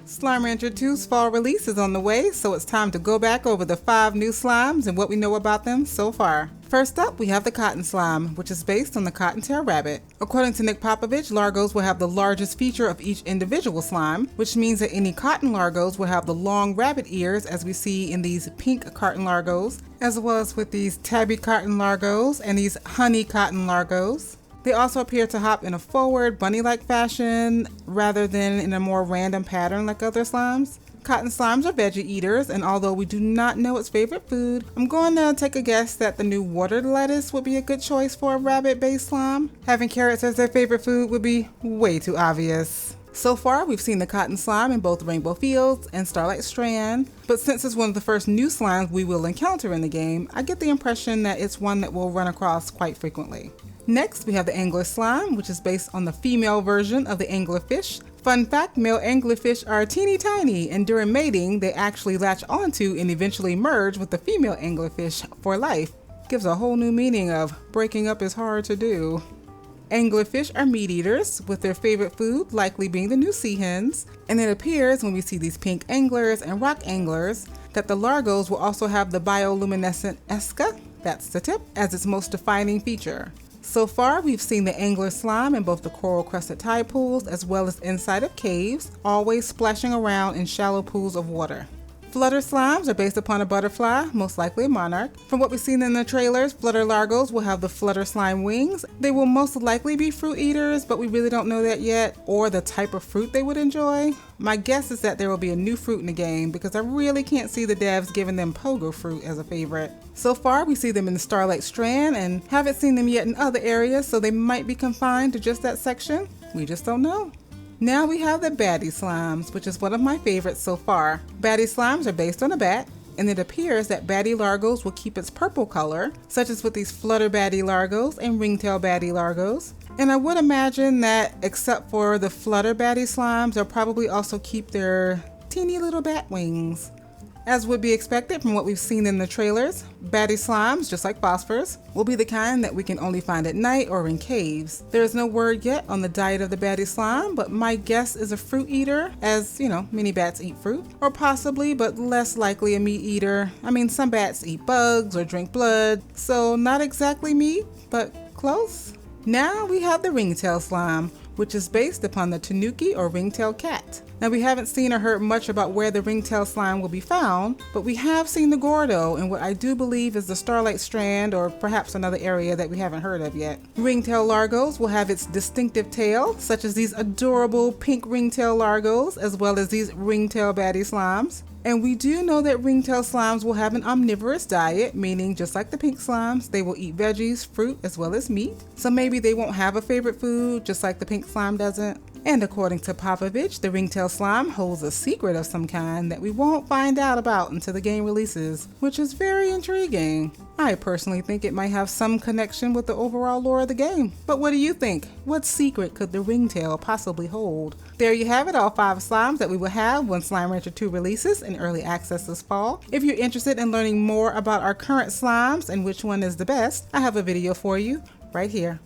Slime Rancher 2's fall release is on the way, so it's time to go back over the 5 new slimes and what we know about them so far. First up, we have the Cotton Slime, which is based on the cottontail rabbit. According to Nick Popovich, Largos will have the largest feature of each individual slime, which means that any cotton Largos will have the long rabbit ears as we see in these pink cotton Largos, as well as with these tabby cotton Largos and these honey cotton Largos. They also appear to hop in a forward, bunny-like fashion rather than in a more random pattern like other slimes. Cotton slimes are veggie eaters, and although we do not know its favorite food, I'm going to take a guess that the new water lettuce would be a good choice for a rabbit-based slime. Having carrots as their favorite food would be way too obvious. So far, we've seen the cotton slime in both Rainbow Fields and Starlight Strand, but since it's one of the first new slimes we will encounter in the game, I get the impression that it's one that we'll run across quite frequently. Next, we have the Angler Slime, which is based on the female version of the anglerfish. Fun fact, male anglerfish are teeny tiny, and during mating, they actually latch onto and eventually merge with the female anglerfish for life. Gives a whole new meaning of breaking up is hard to do. Anglerfish are meat eaters, with their favorite food likely being the new sea hens, and it appears when we see these pink anglers and rock anglers that the Largos will also have the bioluminescent esca, that's the tip, as its most defining feature. So far, we've seen the angler slime in both the coral crested tide pools as well as inside of caves, always splashing around in shallow pools of water. Flutter slimes are based upon a butterfly, most likely a monarch. From what we've seen in the trailers, Flutter Largos will have the Flutter Slime wings. They will most likely be fruit eaters, but we really don't know that yet, or the type of fruit they would enjoy. My guess is that there will be a new fruit in the game because I really can't see the devs giving them pogo fruit as a favorite. So far, we see them in the Starlight Strand and haven't seen them yet in other areas, so they might be confined to just that section. We just don't know. Now we have the Batty Slimes, which is one of my favorites so far. Batty Slimes are based on a bat, and it appears that Batty Largos will keep its purple color, such as with these Flutter Batty Largos and Ringtail Batty Largos. And I would imagine that, except for the Flutter Batty Slimes, they'll probably also keep their teeny little bat wings. As would be expected from what we've seen in the trailers, Batty Slimes, just like phosphors, will be the kind that we can only find at night or in caves. There is no word yet on the diet of the Batty Slime, but my guess is a fruit eater, as, you know, many bats eat fruit, or possibly, but less likely a meat eater. I mean, some bats eat bugs or drink blood, so not exactly meat, but close. Now we have the Ringtail Slime, which is based upon the Tanuki or ringtail cat. Now we haven't seen or heard much about where the Ringtail Slime will be found, but we have seen the Gordo in what I do believe is the Starlight Strand or perhaps another area that we haven't heard of yet. Ringtail Largos will have its distinctive tail, such as these adorable pink Ringtail Largos, as well as these Ringtail Batty Slimes. And we do know that Ringtail Slimes will have an omnivorous diet, meaning just like the pink slimes, they will eat veggies, fruit, as well as meat. So maybe they won't have a favorite food, just like the pink slime doesn't. And according to Popovich, the Ringtail Slime holds a secret of some kind that we won't find out about until the game releases, which is very intriguing. I personally think it might have some connection with the overall lore of the game. But what do you think? What secret could the Ringtail possibly hold? There you have it, all 5 slimes that we will have when Slime Rancher 2 releases in early access this fall. If you're interested in learning more about our current slimes and which one is the best, I have a video for you right here.